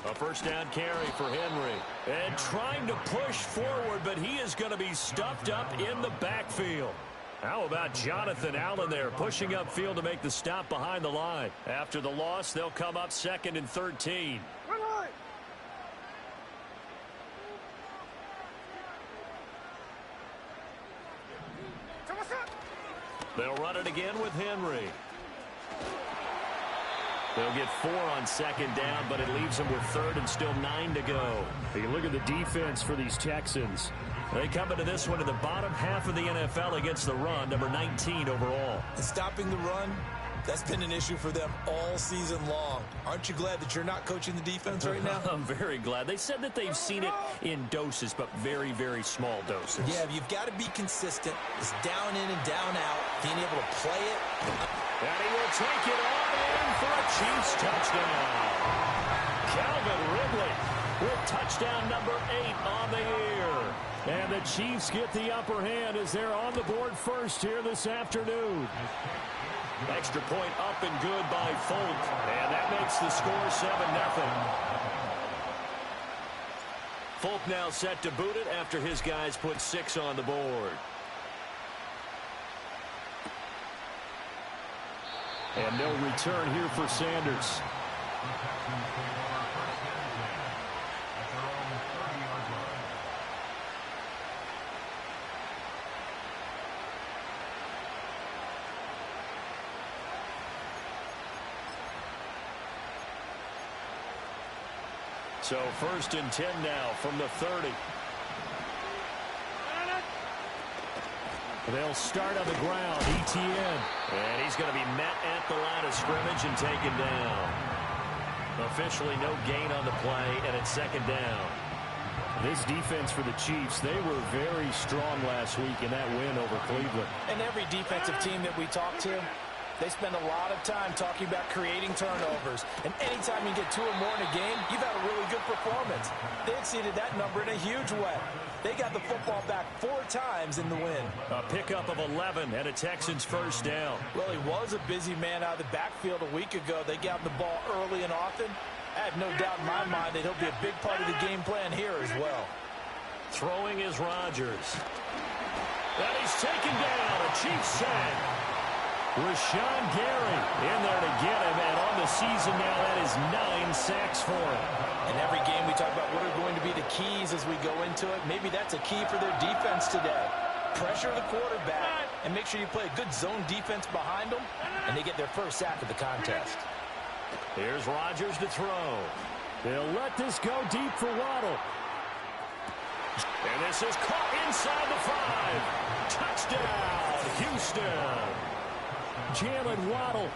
A first down carry for Henry. And trying to push forward, but he is going to be stuffed up in the backfield. How about Jonathan Allen there pushing upfield to make the stop behind the line? After the loss, they'll come up 2nd and 13. They'll run it again with Henry. They'll get 4 on 2nd down, but it leaves them with 3rd and still 9 to go. You look at the defense for these Texans. They come into this one in the bottom half of the NFL against the run, number 19 overall. And stopping the run, that's been an issue for them all season long. Aren't you glad that you're not coaching the defense right now? I'm very glad. They said that they've seen it in doses, but very, very small doses. Yeah, you've got to be consistent. It's down in and down out, being able to play it. And he will take it on in for a Chiefs touchdown. Calvin Ridley with touchdown number 8 on the year. And the Chiefs get the upper hand as they're on the board first here this afternoon. Extra point up and good by Folk. And that makes the score 7-0. Folk now set to boot it after his guys put 6 on the board. And no return here for Sanders. So 1st and 10 now from the 30. They'll start on the ground. ETN. And he's going to be met at the line of scrimmage and taken down. Officially no gain on the play, and it's 2nd down. This defense for the Chiefs, they were very strong last week in that win over Cleveland. And every defensive team that we talk to, they spend a lot of time talking about creating turnovers. And anytime you get 2 or more in a game, you've had a really good performance. They exceeded that number in a huge way. They got the football back 4 times in the win. A pickup of 11 and a Texans first down. Well, he was a busy man out of the backfield a week ago. They got him the ball early and often. I have no doubt in my mind that he'll be a big part of the game plan here as well. Throwing is Rodgers. And he's taken down. A Chiefs sack. Rashawn Gary in there to get him, and on the season now, that is 9 sacks for him. In every game, we talk about what are going to be the keys as we go into it. Maybe that's a key for their defense today. Pressure the quarterback and make sure you play a good zone defense behind them, and they get their first sack of the contest. Here's Rodgers to throw. They'll let this go deep for Waddle. And this is caught inside the 5. Touchdown, Houston. Jalen Waddle,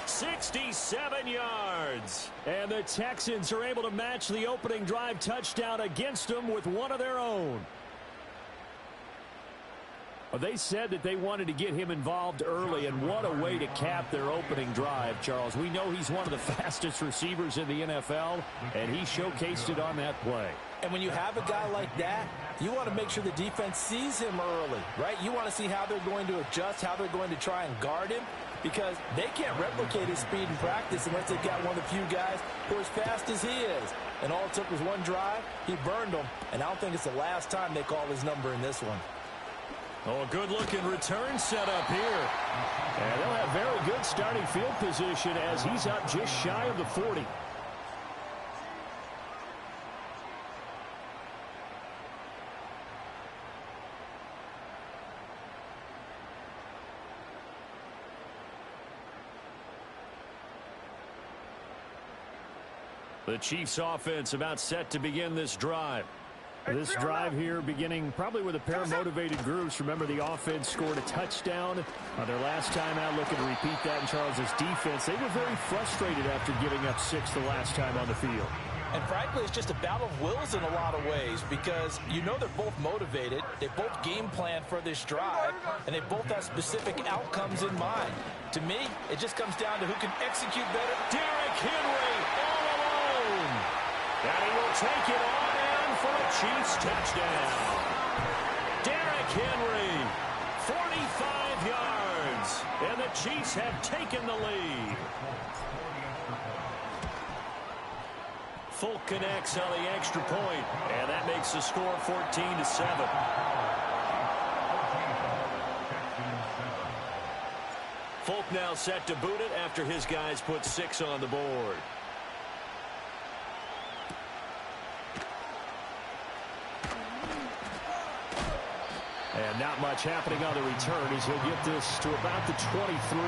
67 yards. And the Texans are able to match the opening drive touchdown against them with one of their own. They said that they wanted to get him involved early, and what a way to cap their opening drive, Charles. We know he's one of the fastest receivers in the NFL, and he showcased it on that play. And when you have a guy like that, you want to make sure the defense sees him early, right? You want to see how they're going to adjust, how they're going to try and guard him, because they can't replicate his speed in practice unless they've got one of the few guys who are as fast as he is. And all it took was one drive. He burned them, and I don't think it's the last time they call his number in this one. Oh, a good-looking return set up here. And they'll have very good starting field position as he's up just shy of the 40. The Chiefs offense about set to begin this drive. This drive here beginning probably with a pair of motivated groups. Remember, the offense scored a touchdown on their last time out, looking to repeat that in Charles's defense. They were very frustrated after giving up 6 the last time on the field. And frankly, it's just a battle of wills in a lot of ways, because you know they're both motivated, they both game plan for this drive, and they both have specific outcomes in mind. To me, it just comes down to who can execute better. Derrick Henry all alone. And he will take it on in for a Chiefs touchdown. Derrick Henry, 45 yards, and the Chiefs have taken the lead. Folk connects on the extra point, and that makes the score 14-7. Folk now set to boot it after his guys put 6 on the board. And not much happening on the return as he'll get this to about the 23.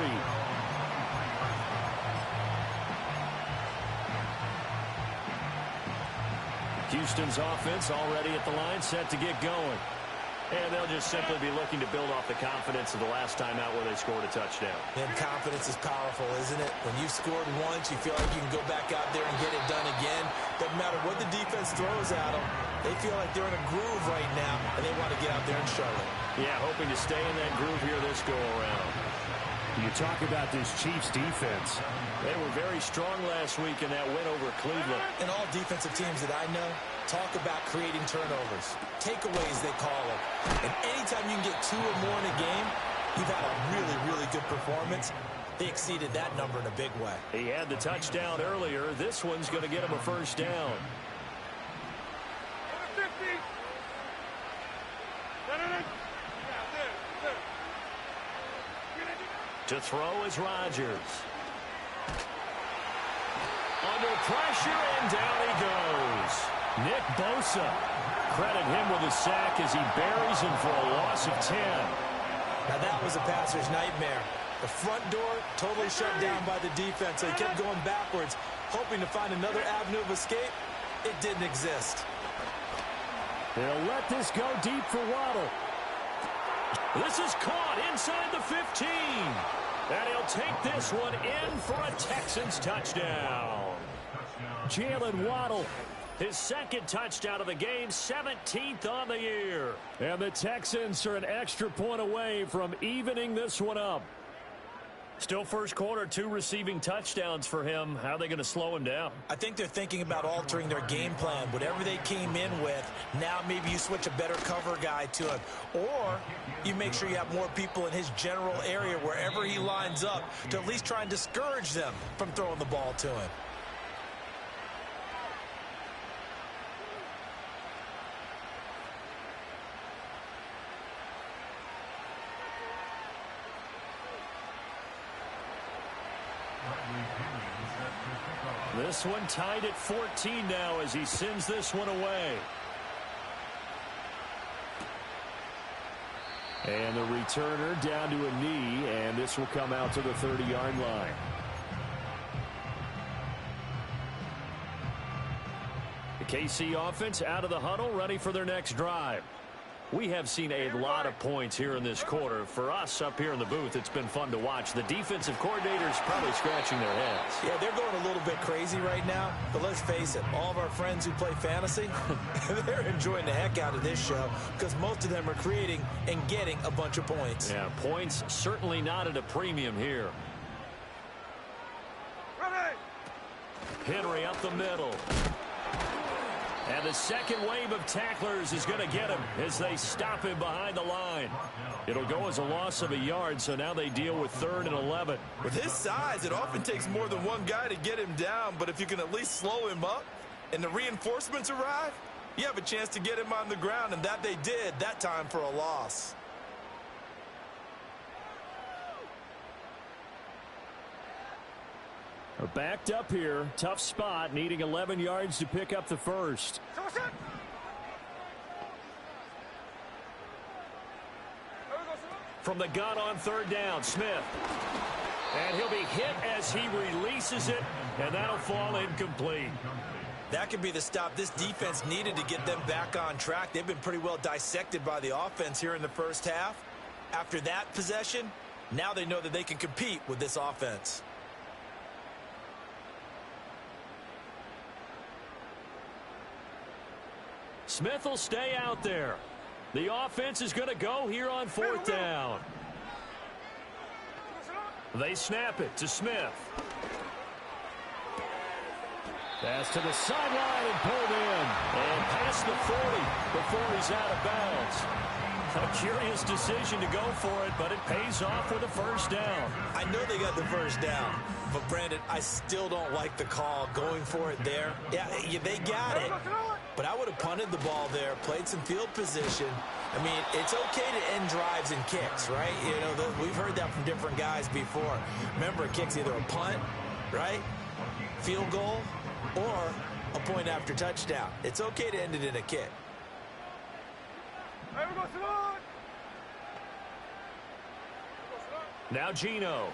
Houston's offense already at the line, set to get going. And they'll just simply be looking to build off the confidence of the last time out where they scored a touchdown. And confidence is powerful, isn't it? When you've scored once, you feel like you can go back out there and get it done again. Doesn't matter what the defense throws at them. They feel like they're in a groove right now, and they want to get out there and show it. Yeah, hoping to stay in that groove here this go-around. You talk about this Chiefs defense. They were very strong last week in that win over Cleveland. And all defensive teams that I know talk about creating turnovers. Takeaways, they call them. And anytime you can get 2 or more in a game, you've had a really, really good performance. They exceeded that number in a big way. He had the touchdown earlier. This one's going to get him a first down. To throw is Rodgers. Under pressure, and down he goes. Nick Bosa. Credit him with a sack as he buries him for a loss of 10. Now that was a passer's nightmare. The front door totally shut down by the defense, so he kept going backwards, hoping to find another avenue of escape. It didn't exist. They'll let this go deep for Waddle. This is caught inside the 15. And he'll take this one in for a Texans touchdown. Jalen Waddle, his second touchdown of the game, 17th on the year. And the Texans are an extra point away from evening this one up. Still first quarter, 2 receiving touchdowns for him. How are they going to slow him down? I think they're thinking about altering their game plan. Whatever they came in with, now maybe you switch a better cover guy to him. Or you make sure you have more people in his general area wherever he lines up to at least try and discourage them from throwing the ball to him. This one tied at 14 now as he sends this one away. And the returner down to a knee, and this will come out to the 30-yard line. The KC offense out of the huddle, ready for their next drive. We have seen a lot of points here in this quarter. For us up here in the booth, it's been fun to watch. The defensive coordinators probably scratching their heads. Yeah, they're going a little bit crazy right now. But let's face it, all of our friends who play fantasy, they're enjoying the heck out of this show because most of them are creating and getting a bunch of points. Yeah, points certainly not at a premium here. Henry up the middle. And the second wave of tacklers is going to get him as they stop him behind the line. It'll go as a loss of a yard, so now they deal with 3rd and 11. With his size, it often takes more than one guy to get him down, but if you can at least slow him up and the reinforcements arrive, you have a chance to get him on the ground, and that they did that time for a loss. Are backed up here. Tough spot, needing 11 yards to pick up the first. From the gun on 3rd down, Smith. And he'll be hit as he releases it, and that'll fall incomplete. That could be the stop this defense needed to get them back on track. They've been pretty well dissected by the offense here in the first half. After that possession, now they know that they can compete with this offense. Smith will stay out there. The offense is going to go here on 4th down. They snap it to Smith. Pass to the sideline and pulled in. And past the 40 before he's out of bounds. A curious decision to go for it, but it pays off with a first down. I know they got the first down, But, Brandon, I still don't like the call going for it there. Yeah, they got it. But I would have punted the ball there, played some field position. I mean, it's okay to end drives and kicks, right? You know, we've heard that from different guys before. Remember, a kick's either a punt, right, field goal, or a point after touchdown. It's okay to end it in a kick. Now Geno.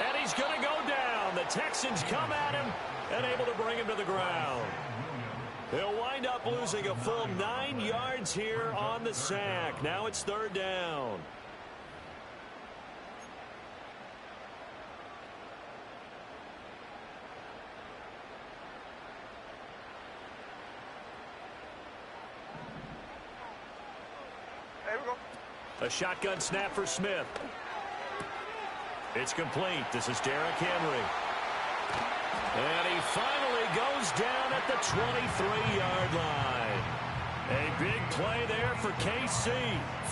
And he's going to go down. The Texans come at him and able to bring him to the ground. He'll wind up losing a full 9 yards here on the sack. Now it's third down. There we go. A shotgun snap for Smith. It's complete. This is Derrick Henry. And he finally goes down at the 23-yard line. A big play there for KC.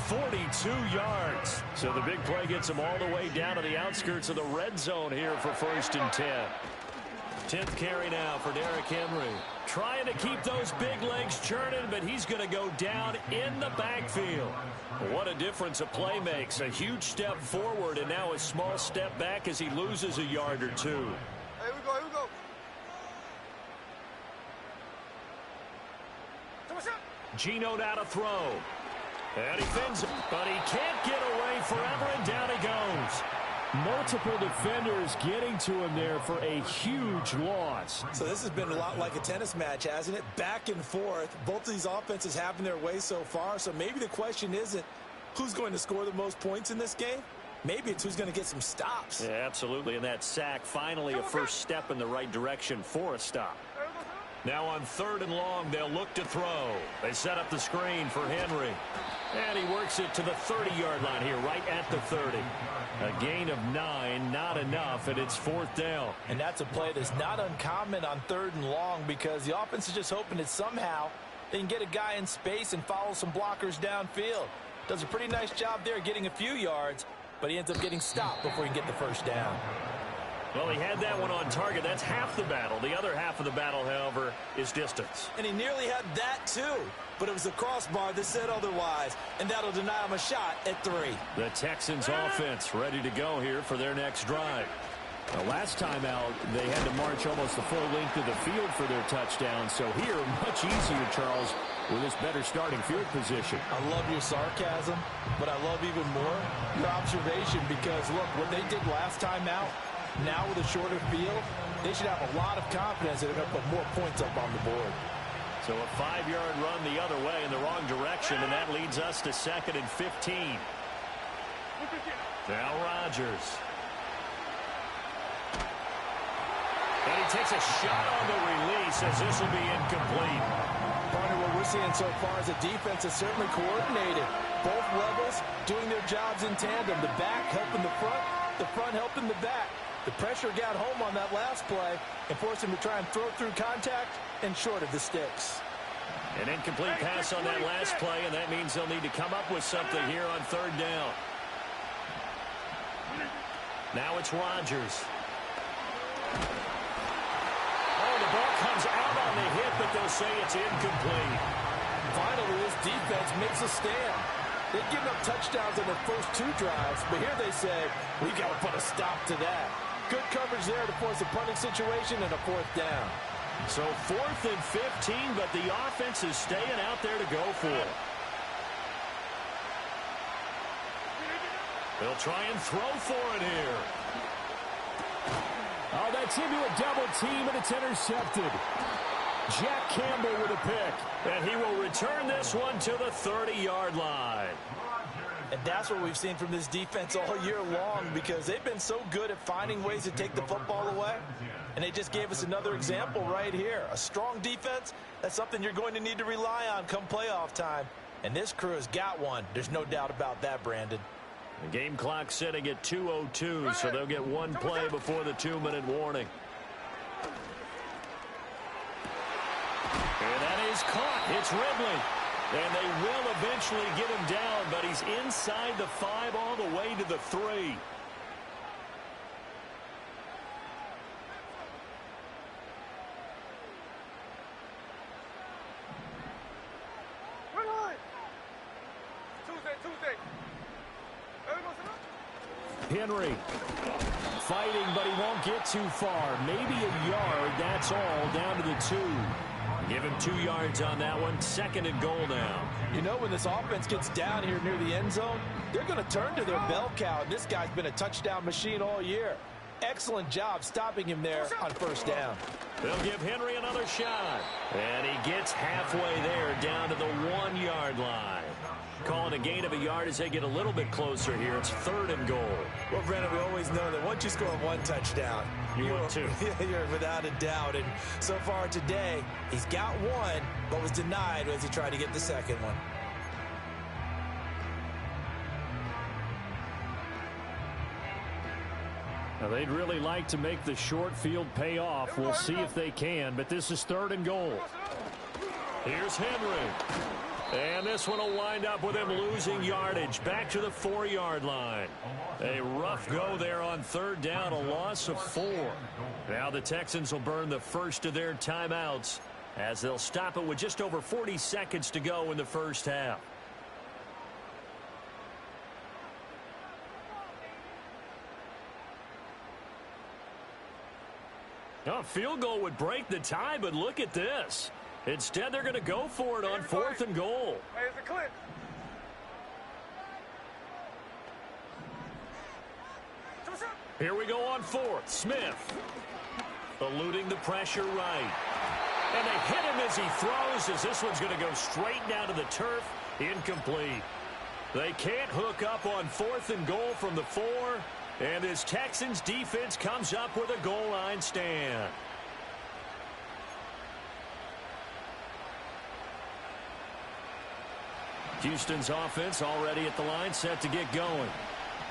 42 yards. So the big play gets him all the way down to the outskirts of the red zone here for 1st and 10. 10th carry now for Derrick Henry. Trying to keep those big legs churning, but he's going to go down in the backfield. What a difference a play makes. A huge step forward and now a small step back as he loses a yard or two. Here we go, here we go. Geno now to throw. And he fins it, but he can't get away forever, and down he goes. Multiple defenders getting to him there for a huge loss. So this has been a lot like a tennis match, hasn't it? Back and forth. Both of these offenses having their way so far. So maybe the question isn't who's going to score the most points in this game. Maybe it's who's going to get some stops. Yeah, absolutely. And that sack, finally a first step in the right direction for a stop. Now on 3rd and long, they'll look to throw. They set up the screen for Henry. And he works it to the 30-yard line here, right at the 30. A gain of 9, not enough, and it's 4th down. And that's a play that's not uncommon on 3rd and long because the offense is just hoping that somehow they can get a guy in space and follow some blockers downfield. Does a pretty nice job there getting a few yards, but he ends up getting stopped before he can get the first down. Well, he had that one on target. That's half the battle. The other half of the battle, however, is distance. And he nearly had that, too. But it was the crossbar that said otherwise, and that'll deny him a shot at 3. The Texans offense ready to go here for their next drive. The last time out, they had to march almost the full length of the field for their touchdown. So here, much easier, Charles, with this better starting field position. I love your sarcasm, but I love even more your observation because, look, what they did last time out, now with a shorter field, they should have a lot of confidence that they're going to put more points up on the board. So a 5-yard run the other way in the wrong direction, and that leads us to 2nd and 15. Now Rodgers. And he takes a shot on the release as this will be incomplete. Partner, what we're seeing so far is the defense is certainly coordinated. Both levels doing their jobs in tandem. The back helping the front helping the back. The pressure got home on that last play and forced him to try and throw through contact and short of the sticks. An incomplete pass on that last play, and that means they'll need to come up with something here on 3rd down. Now it's Rodgers. Oh, the ball comes out on the hit, but they'll say it's incomplete. Finally, this defense makes a stand. They've given up touchdowns on their first 2 drives, but here they say, we got to put a stop to that. Good coverage there to force a punting situation and a 4th down. So 4th and 15, but the offense is staying out there to go for it. They'll try and throw for it here. Oh, that's into a double team, and it's intercepted. Jack Campbell with a pick. And he will return this one to the 30-yard line. And that's what we've seen from this defense all year long because they've been so good at finding ways to take the football away. And they just gave us another example right here. A strong defense, that's something you're going to need to rely on come playoff time. And this crew has got one. There's no doubt about that, Brandon. The game clock sitting at 2:02, so they'll get one play before the 2-minute warning. And that is caught. It's Ridley. And they will eventually get him down, but he's inside the 5 all the way to the 3. Henry. Fighting, but he won't get too far. Maybe a yard, that's all, down to the 2. Give him 2 yards on that one. 2nd and goal now. You know, when this offense gets down here near the end zone, they're going to turn to their bell cow, and this guy's been a touchdown machine all year. Excellent job stopping him there on 1st down. They'll give Henry another shot. And he gets halfway there, down to the 1-yard line. Calling a gain of a yard as they get a little bit closer here. It's 3rd and goal. Well, Brandon, we always know that once you score 1 touchdown, you're 2. You're without a doubt. And so far today, he's got 1, but was denied as he tried to get the 2nd one. Now, they'd really like to make the short field pay off. We'll see if they can, but this is 3rd and goal. Here's Henry. And this one will wind up with him losing yardage back to the 4-yard line. A rough go there on 3rd down, a loss of 4. Now the Texans will burn the first of their timeouts as they'll stop it with just over 40 seconds to go in the first half. A field goal would break the tie, but look at this. Instead, they're going to go for it on 4th and goal. Hey, it's a clip. Here we go on 4th. Smith eluding the pressure right. And they hit him as he throws, as this one's going to go straight down to the turf. Incomplete. They can't hook up on 4th and goal from the 4. And this Texans defense comes up with a goal line stand. Houston's offense already at the line, set to get going.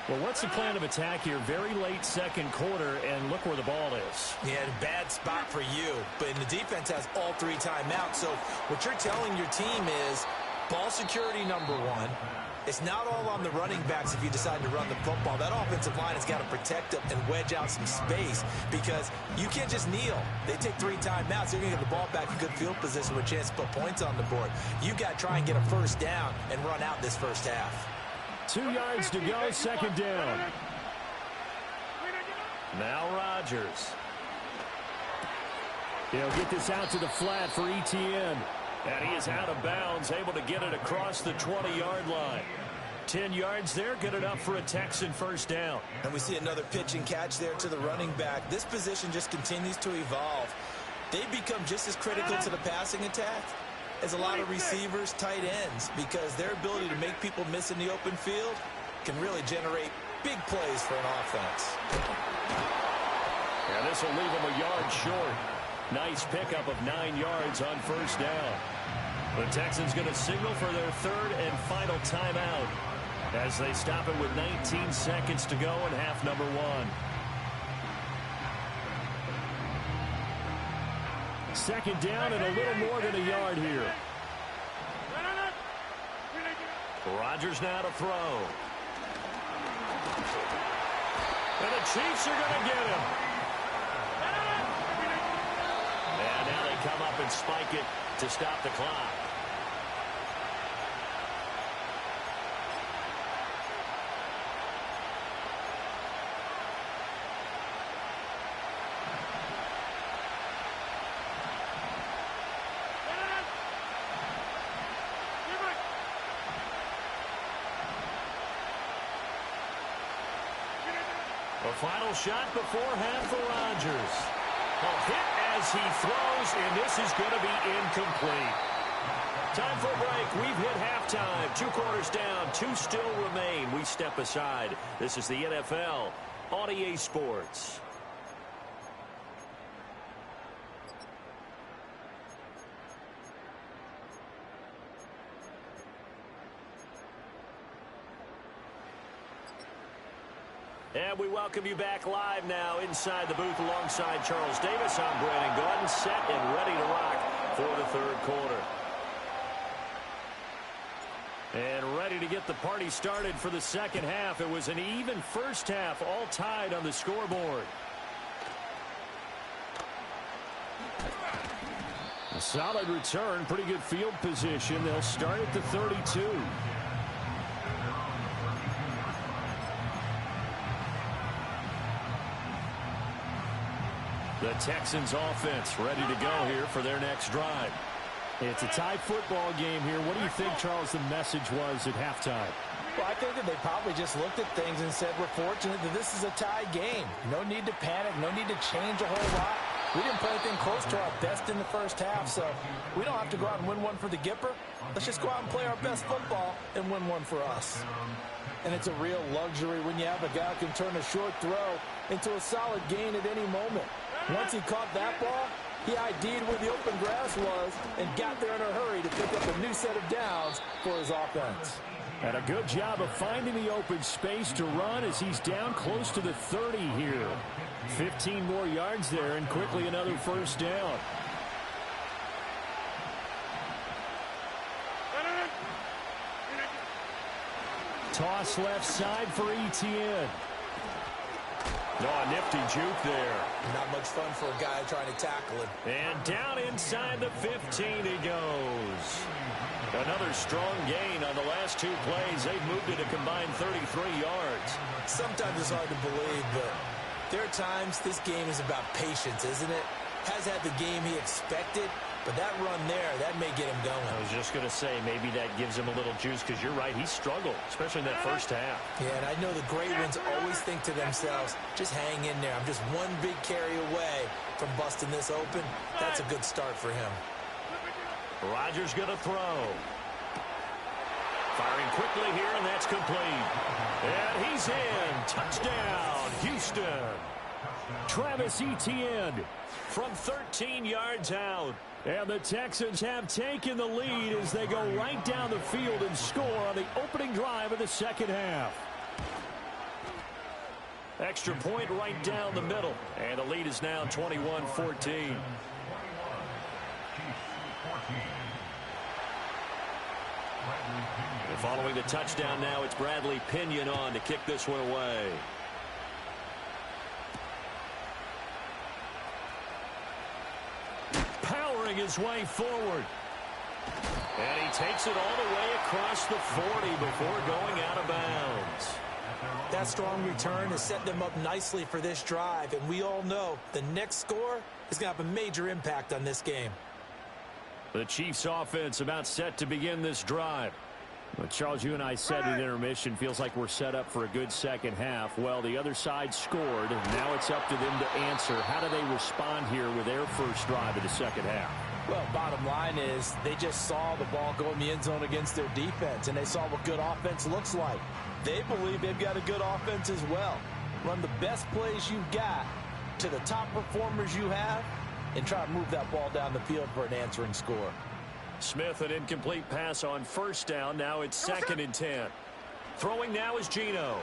Well, what's the plan of attack here? Very late 2nd quarter, and look where the ball is. Yeah, bad spot for you. But the defense has all 3 timeouts. So what you're telling your team is ball security number 1. It's not all on the running backs if you decide to run the football. That offensive line has got to protect them and wedge out some space because you can't just kneel. They take 3 timeouts. They're going to get the ball back in good field position with a chance to put points on the board. You got to try and get a 1st down and run out this first half. 2 yards to go, 2nd down. Now Rodgers. He'll get this out to the flat for ETN. And he is out of bounds, able to get it across the 20-yard line. 10 yards there, good enough for a Texan 1st down. And we see another pitch and catch there to the running back. This position just continues to evolve. They become just as critical to the passing attack as a lot of receivers, tight ends, because their ability to make people miss in the open field can really generate big plays for an offense. And this will leave him a yard short. Nice pickup of 9 yards on 1st down. The Texans going to signal for their 3rd and final timeout as they stop it with 19 seconds to go in half number 1. 2nd down and a little more than a yard here. Rodgers now to throw. And the Chiefs are going to get him. And now they come up and spike it to stop the clock. The final shot before half for Rodgers. A hit as he throws, and this is going to be incomplete. Time for a break. We've hit halftime. 2 quarters down. 2 still remain. We step aside. This is the NFL on EA Sports. And we welcome you back live now inside the booth alongside Charles Davis. I'm Brandon Gordon, set and ready to rock for the 3rd quarter. And ready to get the party started for the 2nd half. It was an even first half, all tied on the scoreboard. A solid return, pretty good field position. They'll start at the 32. The Texans offense ready to go here for their next drive. It's a tie football game here. What do you think, Charles, the message was at halftime? Well, I think that they probably just looked at things and said, we're fortunate that this is a tie game. No need to panic. No need to change a whole lot. We didn't play anything close to our best in the first half, so we don't have to go out and win one for the Gipper. Let's just go out and play our best football and win one for us. And it's a real luxury when you have a guy who can turn a short throw into a solid gain at any moment. Once he caught that ball, he ID'd where the open grass was and got there in a hurry to pick up a new set of downs for his offense. And a good job of finding the open space to run as he's down close to the 30 here. 15 more yards there and quickly another first down. Toss left side for Etienne. Oh, nifty juke there. Not much fun for a guy trying to tackle it. And down inside the 15 he goes. Another strong gain on the last two plays. They've moved it a combined 33 yards. Sometimes it's hard to believe, but there are times this game is about patience, isn't it? Has had the game he expected, but that run there, that may get him going. I was just going to say, maybe that gives him a little juice, because you're right, he struggled, especially in that first half. Yeah, and I know the great ones always think to themselves, just hang in there. I'm just one big carry away from busting this open. That's a good start for him. Rodgers going to throw. Firing quickly here, and that's complete. And he's in. Touchdown, Houston. Travis Etienne from 13 yards out. And the Texans have taken the lead as they go right down the field and score on the opening drive of the second half. Extra point right down the middle. And the lead is now 21-14. And following the touchdown now, it's Bradley Pinion on to kick this one away. Powering his way forward. And he takes it all the way across the 40 before going out of bounds. That strong return has set them up nicely for this drive, and we all know the next score is going to have a major impact on this game. The Chiefs offense about set to begin this drive. Well, Charles, you and I said at intermission, feels like we're set up for a good second half. Well, the other side scored. Now it's up to them to answer. How do they respond here with their first drive of the second half? Well, bottom line is they just saw the ball go in the end zone against their defense, and they saw what good offense looks like. They believe they've got a good offense as well. Run the best plays you've got to the top performers you have and try to move that ball down the field for an answering score. Smith, an incomplete pass on first down. Now it's 2nd and 10. Throwing now is Geno.